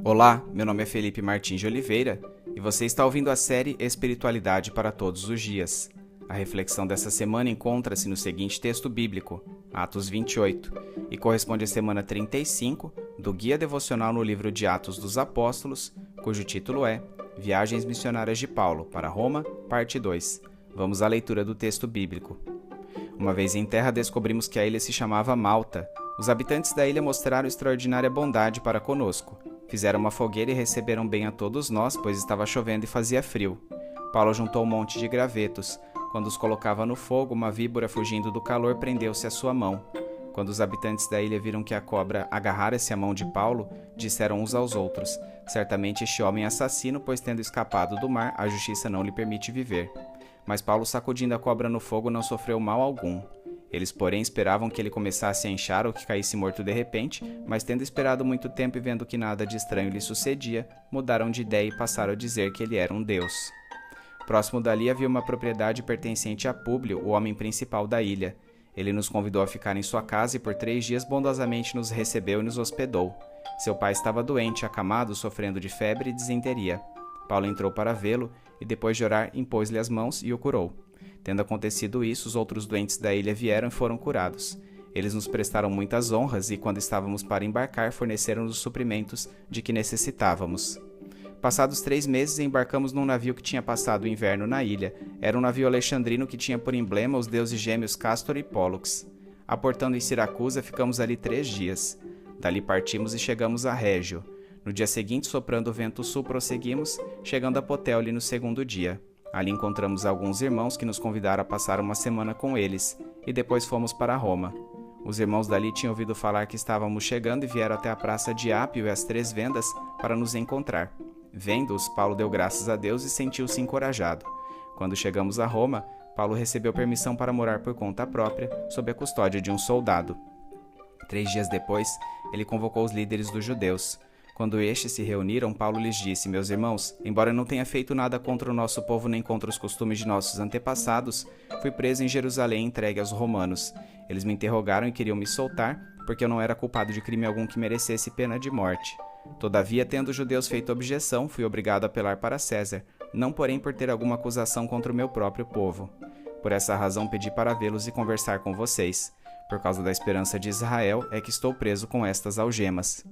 Olá, meu nome é Felipe Martins de Oliveira e você está ouvindo a série Espiritualidade para Todos os Dias. A reflexão dessa semana encontra-se no seguinte texto bíblico, Atos 28, e corresponde à semana 35 do Guia Devocional no livro de Atos dos Apóstolos, cujo título é Viagens Missionárias de Paulo para Roma, parte 2. Vamos à leitura do texto bíblico. Uma vez em terra, descobrimos que a ilha se chamava Malta. Os habitantes da ilha mostraram extraordinária bondade para conosco. Fizeram uma fogueira e receberam bem a todos nós, pois estava chovendo e fazia frio. Paulo juntou um monte de gravetos. Quando os colocava no fogo, uma víbora, fugindo do calor, prendeu-se à sua mão. Quando os habitantes da ilha viram que a cobra agarrara-se à mão de Paulo, disseram uns aos outros: certamente este homem é assassino, pois tendo escapado do mar, a justiça não lhe permite viver. Mas Paulo, sacudindo a cobra no fogo, não sofreu mal algum. Eles, porém, esperavam que ele começasse a inchar ou que caísse morto de repente, mas tendo esperado muito tempo e vendo que nada de estranho lhe sucedia, mudaram de ideia e passaram a dizer que ele era um deus. Próximo dali havia uma propriedade pertencente a Públio, o homem principal da ilha. Ele nos convidou a ficar em sua casa e por 3 dias bondosamente nos recebeu e nos hospedou. Seu pai estava doente, acamado, sofrendo de febre e disenteria. Paulo entrou para vê-lo e, depois de orar, impôs-lhe as mãos e o curou. Tendo acontecido isso, os outros doentes da ilha vieram e foram curados. Eles nos prestaram muitas honras e, quando estávamos para embarcar, forneceram-nos os suprimentos de que necessitávamos. Passados 3 meses, embarcamos num navio que tinha passado o inverno na ilha. Era um navio alexandrino que tinha por emblema os deuses gêmeos Castor e Pólux. Aportando em Siracusa, ficamos ali 3 dias. Dali partimos e chegamos a Régio. No dia seguinte, soprando o vento sul, prosseguimos, chegando a Puteoli no 2º dia. Ali encontramos alguns irmãos que nos convidaram a passar uma semana com eles, e depois fomos para Roma. Os irmãos dali tinham ouvido falar que estávamos chegando e vieram até a praça de Ápio e as 3 Vendas para nos encontrar. Vendo-os, Paulo deu graças a Deus e sentiu-se encorajado. Quando chegamos a Roma, Paulo recebeu permissão para morar por conta própria, sob a custódia de um soldado. 3 dias depois, ele convocou os líderes dos judeus. Quando estes se reuniram, Paulo lhes disse: meus irmãos, embora não tenha feito nada contra o nosso povo nem contra os costumes de nossos antepassados, fui preso em Jerusalém e entregue aos romanos. Eles me interrogaram e queriam me soltar, porque eu não era culpado de crime algum que merecesse pena de morte. Todavia, tendo os judeus feito objeção, fui obrigado a apelar para César, não porém por ter alguma acusação contra o meu próprio povo. Por essa razão pedi para vê-los e conversar com vocês. Por causa da esperança de Israel é que estou preso com estas algemas.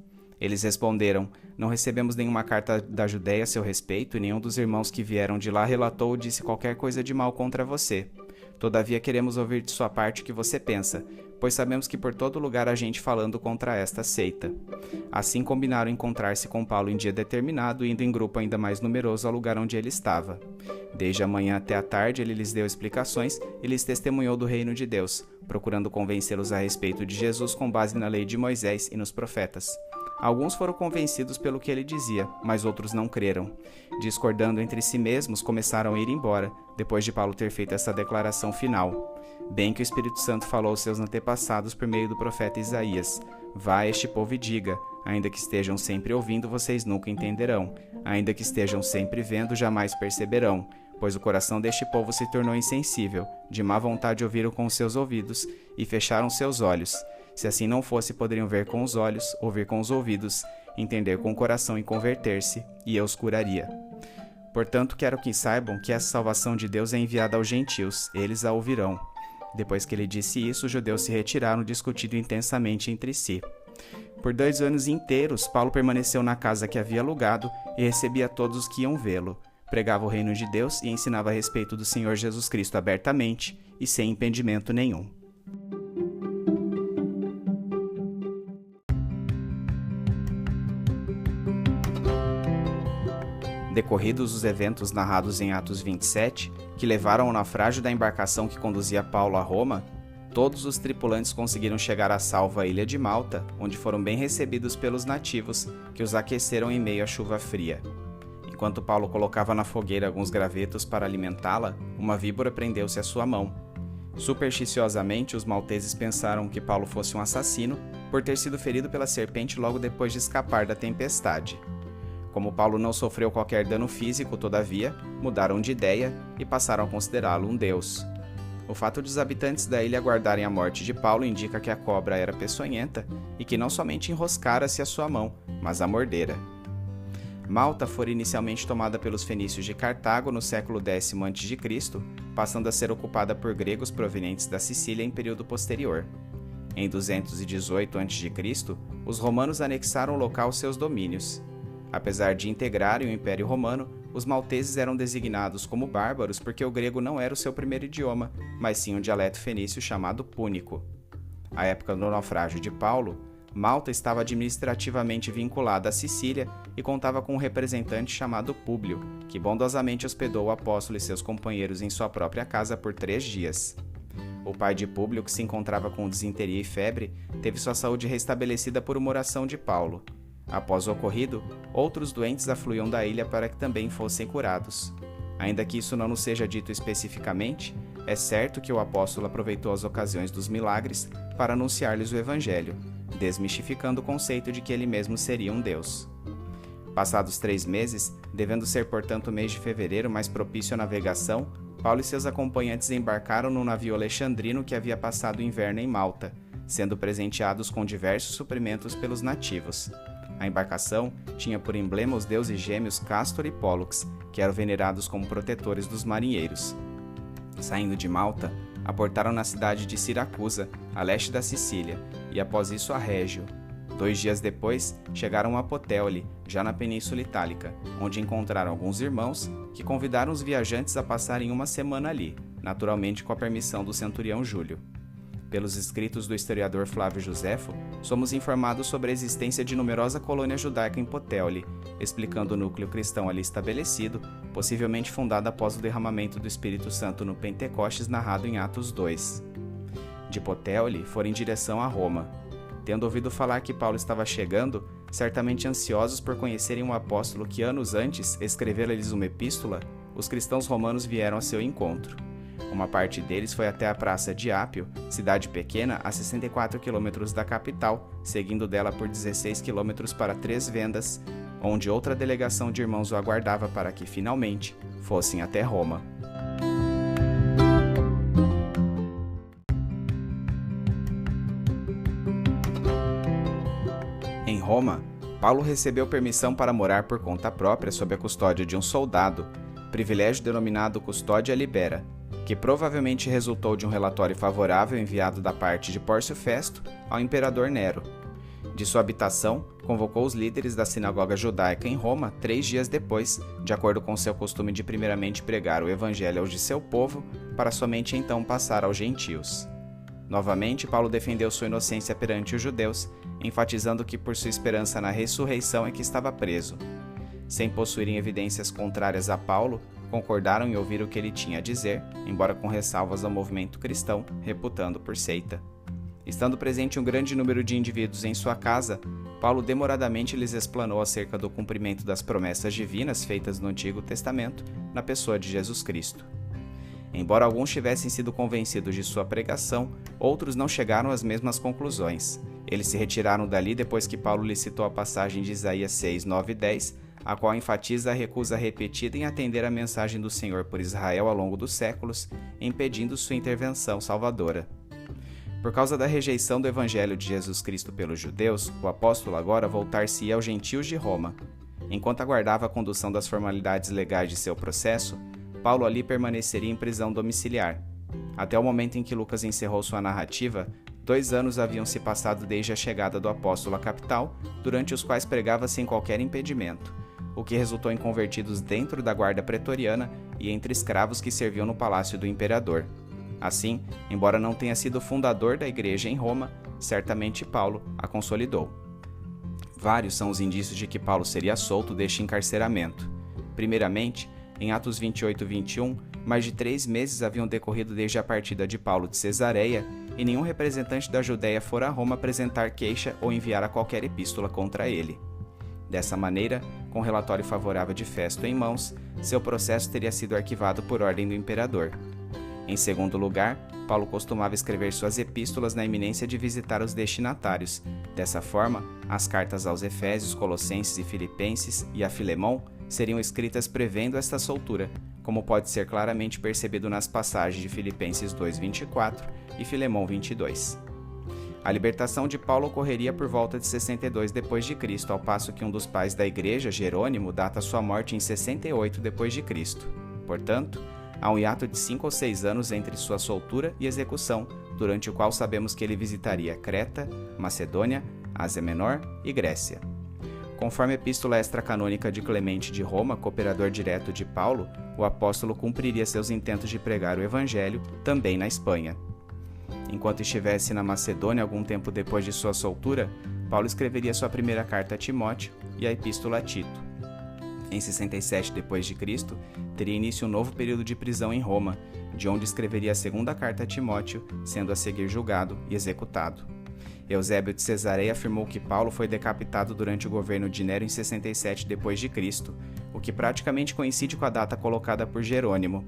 Eles responderam: não recebemos nenhuma carta da Judéia a seu respeito, e nenhum dos irmãos que vieram de lá relatou ou disse qualquer coisa de mal contra você. Todavia queremos ouvir de sua parte o que você pensa, pois sabemos que por todo lugar há gente falando contra esta seita. Assim combinaram encontrar-se com Paulo em dia determinado, indo em grupo ainda mais numeroso ao lugar onde ele estava. Desde a manhã até a tarde ele lhes deu explicações e lhes testemunhou do reino de Deus, procurando convencê-los a respeito de Jesus com base na lei de Moisés e nos profetas. Alguns foram convencidos pelo que ele dizia, mas outros não creram. Discordando entre si mesmos, começaram a ir embora, depois de Paulo ter feito essa declaração final. Bem que o Espírito Santo falou aos seus antepassados por meio do profeta Isaías: vá a este povo e diga: ainda que estejam sempre ouvindo, vocês nunca entenderão. Ainda que estejam sempre vendo, jamais perceberão. Pois o coração deste povo se tornou insensível, de má vontade ouviram com os seus ouvidos e fecharam seus olhos. Se assim não fosse, poderiam ver com os olhos, ouvir com os ouvidos, entender com o coração e converter-se, e eu os curaria. Portanto, quero que saibam que essa salvação de Deus é enviada aos gentios, eles a ouvirão. Depois que ele disse isso, os judeus se retiraram, discutindo intensamente entre si. Por 2 anos inteiros, Paulo permaneceu na casa que havia alugado e recebia todos os que iam vê-lo. Pregava o reino de Deus e ensinava a respeito do Senhor Jesus Cristo abertamente e sem impedimento nenhum. Decorridos os eventos narrados em Atos 27, que levaram ao naufrágio da embarcação que conduzia Paulo a Roma, todos os tripulantes conseguiram chegar a salvo à ilha de Malta, onde foram bem recebidos pelos nativos, que os aqueceram em meio à chuva fria. Enquanto Paulo colocava na fogueira alguns gravetos para alimentá-la, uma víbora prendeu-se à sua mão. Supersticiosamente, os malteses pensaram que Paulo fosse um assassino, por ter sido ferido pela serpente logo depois de escapar da tempestade. Como Paulo não sofreu qualquer dano físico, todavia, mudaram de ideia e passaram a considerá-lo um deus. O fato de os habitantes da ilha aguardarem a morte de Paulo indica que a cobra era peçonhenta e que não somente enroscara-se a sua mão, mas a mordera. Malta fora inicialmente tomada pelos fenícios de Cartago no século X a.C., passando a ser ocupada por gregos provenientes da Sicília em período posterior. Em 218 a.C., os romanos anexaram o local aos seus domínios. Apesar de integrarem o Império Romano, os malteses eram designados como bárbaros porque o grego não era o seu primeiro idioma, mas sim um dialeto fenício chamado púnico. À época do naufrágio de Paulo, Malta estava administrativamente vinculada à Sicília e contava com um representante chamado Públio, que bondosamente hospedou o apóstolo e seus companheiros em sua própria casa por 3 dias. O pai de Públio, que se encontrava com desinteria e febre, teve sua saúde restabelecida por uma oração de Paulo. Após o ocorrido, outros doentes afluíam da ilha para que também fossem curados. Ainda que isso não nos seja dito especificamente, é certo que o apóstolo aproveitou as ocasiões dos milagres para anunciar-lhes o evangelho, desmistificando o conceito de que ele mesmo seria um Deus. Passados 3 meses, devendo ser portanto o mês de fevereiro mais propício à navegação, Paulo e seus acompanhantes embarcaram no navio alexandrino que havia passado o inverno em Malta, sendo presenteados com diversos suprimentos pelos nativos. A embarcação tinha por emblema os deuses gêmeos Castor e Pólux, que eram venerados como protetores dos marinheiros. Saindo de Malta, aportaram na cidade de Siracusa, a leste da Sicília, e após isso a Régio. 2 dias depois, chegaram a Puteoli, já na Península Itálica, onde encontraram alguns irmãos que convidaram os viajantes a passarem uma semana ali, naturalmente com a permissão do centurião Júlio. Pelos escritos do historiador Flávio Joséfo, somos informados sobre a existência de numerosa colônia judaica em Puteoli, explicando o núcleo cristão ali estabelecido, possivelmente fundado após o derramamento do Espírito Santo no Pentecostes narrado em Atos 2. De Puteoli foram em direção a Roma. Tendo ouvido falar que Paulo estava chegando, certamente ansiosos por conhecerem um apóstolo que anos antes escrevera-lhes uma epístola, os cristãos romanos vieram a seu encontro. Uma parte deles foi até a praça de Ápio, cidade pequena a 64 quilômetros da capital, seguindo dela por 16 quilômetros para 3 Vendas, onde outra delegação de irmãos o aguardava para que, finalmente, fossem até Roma. Em Roma, Paulo recebeu permissão para morar por conta própria sob a custódia de um soldado, privilégio denominado custódia libera, que provavelmente resultou de um relatório favorável enviado da parte de Pórcio Festo ao imperador Nero. De sua habitação, convocou os líderes da sinagoga judaica em Roma 3 dias depois, de acordo com seu costume de primeiramente pregar o evangelho aos de seu povo, para somente então passar aos gentios. Novamente, Paulo defendeu sua inocência perante os judeus, enfatizando que por sua esperança na ressurreição é que estava preso. Sem possuírem evidências contrárias a Paulo, concordaram em ouvir o que ele tinha a dizer, embora com ressalvas ao movimento cristão, reputando por seita. Estando presente um grande número de indivíduos em sua casa, Paulo demoradamente lhes explanou acerca do cumprimento das promessas divinas feitas no Antigo Testamento, na pessoa de Jesus Cristo. Embora alguns tivessem sido convencidos de sua pregação, outros não chegaram às mesmas conclusões. Eles se retiraram dali depois que Paulo lhes citou a passagem de Isaías 6, 9 e 10, a qual enfatiza a recusa repetida em atender a mensagem do Senhor por Israel ao longo dos séculos, impedindo sua intervenção salvadora. Por causa da rejeição do Evangelho de Jesus Cristo pelos judeus, o apóstolo agora voltar-se-ia aos gentios de Roma. Enquanto aguardava a condução das formalidades legais de seu processo, Paulo ali permaneceria em prisão domiciliar. Até o momento em que Lucas encerrou sua narrativa, 2 anos haviam se passado desde a chegada do apóstolo à capital, durante os quais pregava sem qualquer impedimento, o que resultou em convertidos dentro da guarda pretoriana e entre escravos que serviam no palácio do imperador. Assim, embora não tenha sido fundador da igreja em Roma, certamente Paulo a consolidou. Vários são os indícios de que Paulo seria solto deste encarceramento. Primeiramente, em Atos 28 e 21, mais de 3 meses haviam decorrido desde a partida de Paulo de Cesareia e nenhum representante da Judéia fora a Roma apresentar queixa ou enviar qualquer epístola contra ele. Dessa maneira, com relatório favorável de Festo em mãos, seu processo teria sido arquivado por ordem do imperador. Em segundo lugar, Paulo costumava escrever suas epístolas na iminência de visitar os destinatários. Dessa forma, as cartas aos Efésios, Colossenses e Filipenses e a Filemão seriam escritas prevendo esta soltura, como pode ser claramente percebido nas passagens de Filipenses 2:24 e Filemão 22. A libertação de Paulo ocorreria por volta de 62 d.C., ao passo que um dos pais da igreja, Jerônimo, data sua morte em 68 d.C. Portanto, há um hiato de 5 ou 6 anos entre sua soltura e execução, durante o qual sabemos que ele visitaria Creta, Macedônia, Ásia Menor e Grécia. Conforme a epístola extracanônica de Clemente de Roma, cooperador direto de Paulo, o apóstolo cumpriria seus intentos de pregar o evangelho também na Espanha. Enquanto estivesse na Macedônia algum tempo depois de sua soltura, Paulo escreveria sua primeira carta a Timóteo e a epístola a Tito. Em 67 d.C., teria início um novo período de prisão em Roma, de onde escreveria a segunda carta a Timóteo, sendo a seguir julgado e executado. Eusébio de Cesareia afirmou que Paulo foi decapitado durante o governo de Nero em 67 d.C., o que praticamente coincide com a data colocada por Jerônimo.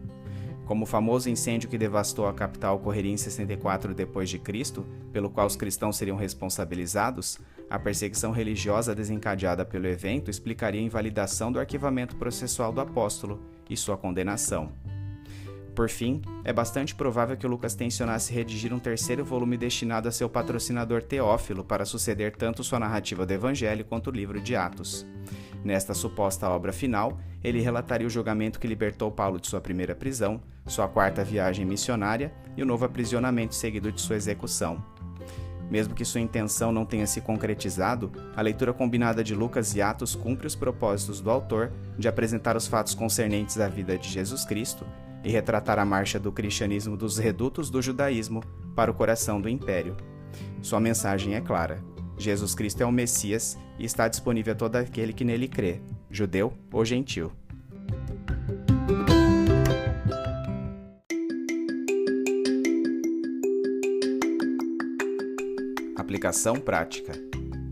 Como o famoso incêndio que devastou a capital ocorreria em 64 d.C., pelo qual os cristãos seriam responsabilizados, a perseguição religiosa desencadeada pelo evento explicaria a invalidação do arquivamento processual do apóstolo e sua condenação. Por fim, é bastante provável que Lucas tensionasse redigir um terceiro volume destinado a seu patrocinador Teófilo para suceder tanto sua narrativa do Evangelho quanto o livro de Atos. Nesta suposta obra final, ele relataria o julgamento que libertou Paulo de sua primeira prisão, sua quarta viagem missionária e o novo aprisionamento seguido de sua execução. Mesmo que sua intenção não tenha se concretizado, a leitura combinada de Lucas e Atos cumpre os propósitos do autor de apresentar os fatos concernentes à vida de Jesus Cristo e retratar a marcha do cristianismo dos redutos do judaísmo para o coração do império. Sua mensagem é clara: Jesus Cristo é o Messias e está disponível a todo aquele que nele crê, judeu ou gentil. Aplicação prática.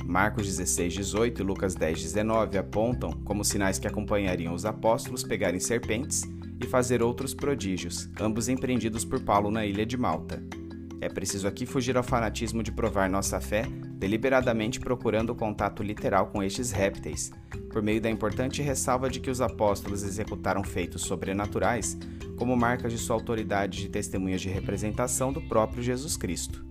Marcos 16:18 e Lucas 10:19 apontam como sinais que acompanhariam os apóstolos pegarem serpentes e fazer outros prodígios, ambos empreendidos por Paulo na ilha de Malta. É preciso aqui fugir ao fanatismo de provar nossa fé, deliberadamente procurando o contato literal com estes répteis, por meio da importante ressalva de que os apóstolos executaram feitos sobrenaturais como marcas de sua autoridade de testemunhas de representação do próprio Jesus Cristo.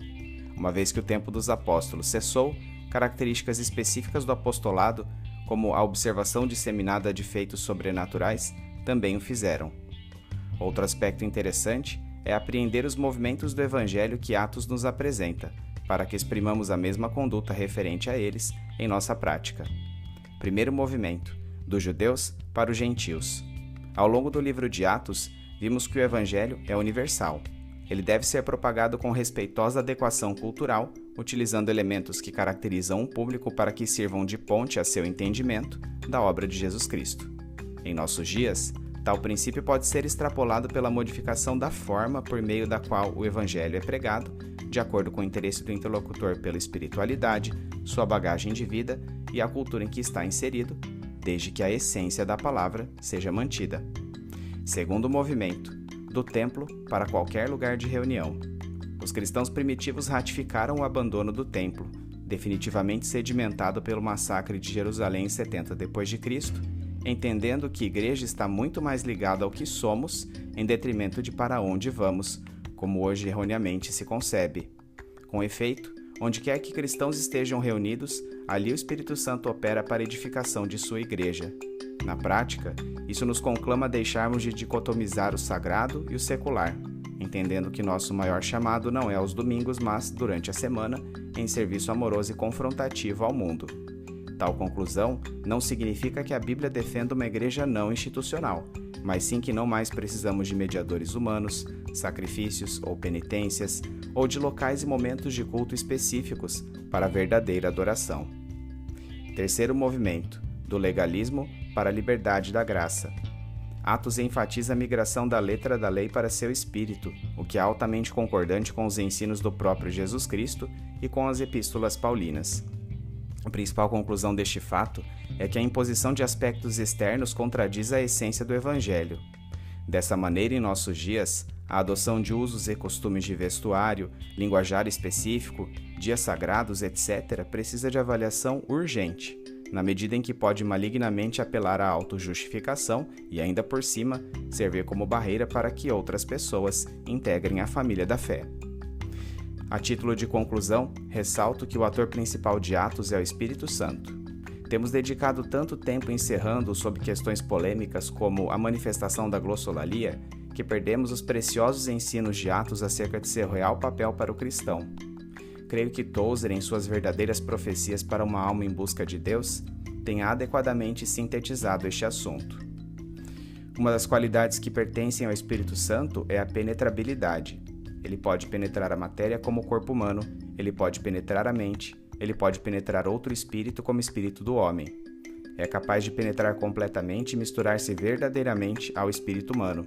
Uma vez que o tempo dos apóstolos cessou, características específicas do apostolado, como a observação disseminada de feitos sobrenaturais, também o fizeram. Outro aspecto interessante é apreender os movimentos do Evangelho que Atos nos apresenta, para que exprimamos a mesma conduta referente a eles em nossa prática. Primeiro movimento, dos judeus para os gentios. Ao longo do livro de Atos, vimos que o Evangelho é universal. Ele deve ser propagado com respeitosa adequação cultural, utilizando elementos que caracterizam um público para que sirvam de ponte a seu entendimento da obra de Jesus Cristo. Em nossos dias, tal princípio pode ser extrapolado pela modificação da forma por meio da qual o Evangelho é pregado, de acordo com o interesse do interlocutor pela espiritualidade, sua bagagem de vida e a cultura em que está inserido, desde que a essência da palavra seja mantida. Segundo movimento, do templo para qualquer lugar de reunião. Os cristãos primitivos ratificaram o abandono do templo, definitivamente sedimentado pelo massacre de Jerusalém em 70 d.C., entendendo que a igreja está muito mais ligada ao que somos, em detrimento de para onde vamos, como hoje erroneamente se concebe. Com efeito, onde quer que cristãos estejam reunidos, ali o Espírito Santo opera para a edificação de sua igreja. Na prática, isso nos conclama a deixarmos de dicotomizar o sagrado e o secular, entendendo que nosso maior chamado não é aos domingos, mas, durante a semana, em serviço amoroso e confrontativo ao mundo. Tal conclusão não significa que a Bíblia defenda uma igreja não institucional, mas sim que não mais precisamos de mediadores humanos, sacrifícios ou penitências, ou de locais e momentos de culto específicos para a verdadeira adoração. Terceiro movimento, do legalismo para a liberdade da graça. Atos enfatiza a migração da letra da lei para seu espírito, o que é altamente concordante com os ensinos do próprio Jesus Cristo e com as epístolas paulinas. A principal conclusão deste fato é que a imposição de aspectos externos contradiz a essência do Evangelho. Dessa maneira, em nossos dias, a adoção de usos e costumes de vestuário, linguajar específico, dias sagrados, etc., precisa de avaliação urgente, na medida em que pode malignamente apelar à autojustificação e, ainda por cima, servir como barreira para que outras pessoas integrem a família da fé. A título de conclusão, ressalto que o ator principal de Atos é o Espírito Santo. Temos dedicado tanto tempo encerrando sobre questões polêmicas como a manifestação da glossolalia, que perdemos os preciosos ensinos de Atos acerca de seu real papel para o cristão. Creio que Tozer, em suas verdadeiras profecias para uma alma em busca de Deus, tem adequadamente sintetizado este assunto. Uma das qualidades que pertencem ao Espírito Santo é a penetrabilidade. Ele pode penetrar a matéria como o corpo humano, ele pode penetrar a mente, ele pode penetrar outro espírito como espírito do homem. É capaz de penetrar completamente e misturar-se verdadeiramente ao espírito humano.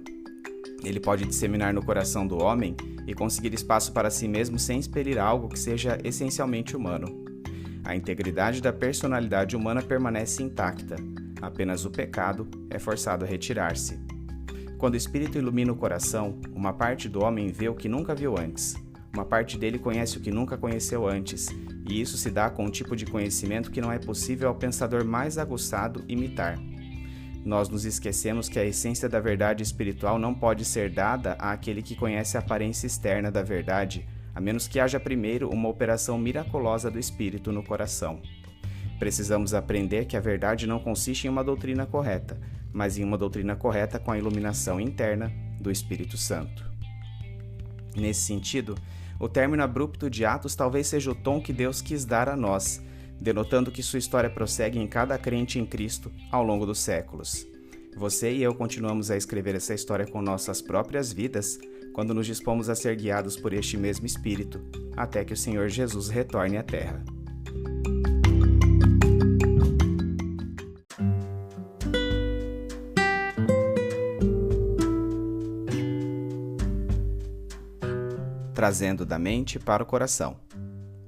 Ele pode disseminar no coração do homem e conseguir espaço para si mesmo sem expelir algo que seja essencialmente humano. A integridade da personalidade humana permanece intacta, apenas o pecado é forçado a retirar-se. Quando o Espírito ilumina o coração, uma parte do homem vê o que nunca viu antes. Uma parte dele conhece o que nunca conheceu antes, e isso se dá com um tipo de conhecimento que não é possível ao pensador mais aguçado imitar. Nós nos esquecemos que a essência da verdade espiritual não pode ser dada àquele que conhece a aparência externa da verdade, a menos que haja primeiro uma operação miraculosa do Espírito no coração. Precisamos aprender que a verdade não consiste em uma doutrina correta, mas em uma doutrina correta com a iluminação interna do Espírito Santo. Nesse sentido, o término abrupto de Atos talvez seja o tom que Deus quis dar a nós, denotando que sua história prossegue em cada crente em Cristo ao longo dos séculos. Você e eu continuamos a escrever essa história com nossas próprias vidas, quando nos dispomos a ser guiados por este mesmo Espírito, até que o Senhor Jesus retorne à Terra. Trazendo da mente para o coração.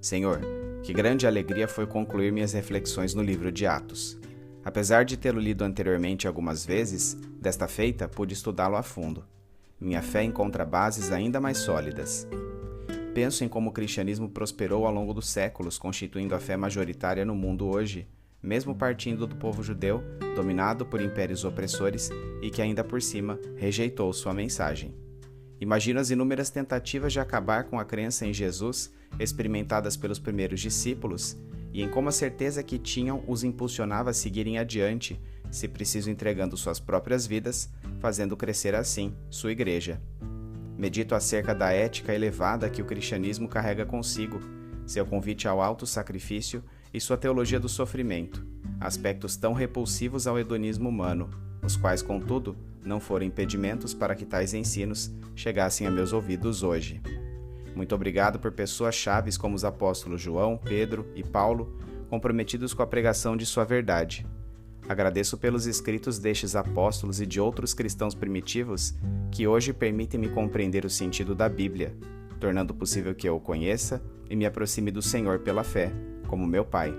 Senhor, que grande alegria foi concluir minhas reflexões no livro de Atos. Apesar de tê-lo lido anteriormente algumas vezes, desta feita pude estudá-lo a fundo. Minha fé encontra bases ainda mais sólidas. Penso em como o cristianismo prosperou ao longo dos séculos, constituindo a fé majoritária no mundo hoje, mesmo partindo do povo judeu, dominado por impérios opressores e que ainda por cima rejeitou sua mensagem. Imagino as inúmeras tentativas de acabar com a crença em Jesus, experimentadas pelos primeiros discípulos, e em como a certeza que tinham os impulsionava a seguirem adiante, se preciso entregando suas próprias vidas, fazendo crescer assim sua igreja. Medito acerca da ética elevada que o cristianismo carrega consigo, seu convite ao auto-sacrifício e sua teologia do sofrimento, aspectos tão repulsivos ao hedonismo humano, os quais, contudo, não foram impedimentos para que tais ensinos chegassem a meus ouvidos hoje. Muito obrigado por pessoas chaves como os apóstolos João, Pedro e Paulo, comprometidos com a pregação de sua verdade. Agradeço pelos escritos destes apóstolos e de outros cristãos primitivos que hoje permitem-me compreender o sentido da Bíblia, tornando possível que eu o conheça e me aproxime do Senhor pela fé, como meu Pai.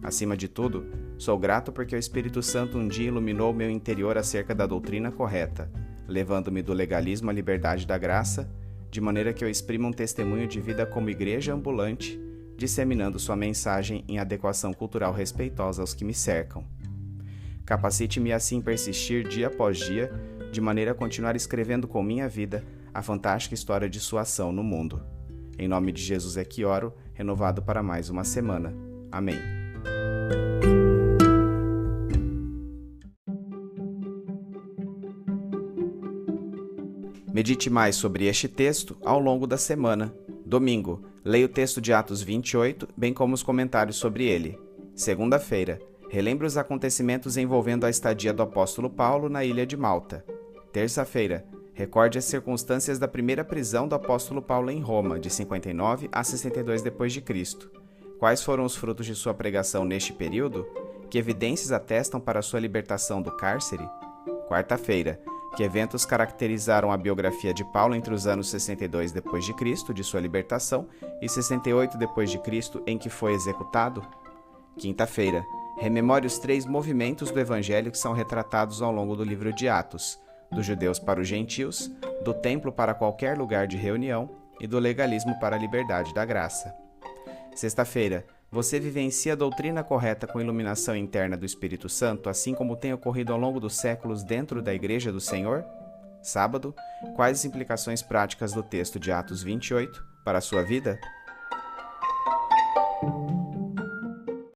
Acima de tudo, sou grato porque o Espírito Santo um dia iluminou meu interior acerca da doutrina correta, levando-me do legalismo à liberdade da graça, de maneira que eu exprima um testemunho de vida como igreja ambulante, disseminando sua mensagem em adequação cultural respeitosa aos que me cercam. Capacite-me assim persistir dia após dia, de maneira a continuar escrevendo com minha vida a fantástica história de sua ação no mundo. Em nome de Jesus é que oro, renovado para mais uma semana. Amém. Medite mais sobre este texto ao longo da semana. Domingo, leia o texto de Atos 28, bem como os comentários sobre ele. Segunda-feira, relembre os acontecimentos envolvendo a estadia do apóstolo Paulo na ilha de Malta. Terça-feira, recorde as circunstâncias da primeira prisão do apóstolo Paulo em Roma, de 59 a 62 d.C. Quais foram os frutos de sua pregação neste período? Que evidências atestam para sua libertação do cárcere? Quarta-feira, que eventos caracterizaram a biografia de Paulo entre os anos 62 d.C., de sua libertação, e 68 d.C., em que foi executado? Quinta-feira, rememore os 3 movimentos do Evangelho que são retratados ao longo do livro de Atos, dos judeus para os gentios, do templo para qualquer lugar de reunião e do legalismo para a liberdade da graça. Sexta-feira, você vivencia a doutrina correta com iluminação interna do Espírito Santo, assim como tem ocorrido ao longo dos séculos dentro da Igreja do Senhor? Sábado, quais as implicações práticas do texto de Atos 28 para a sua vida?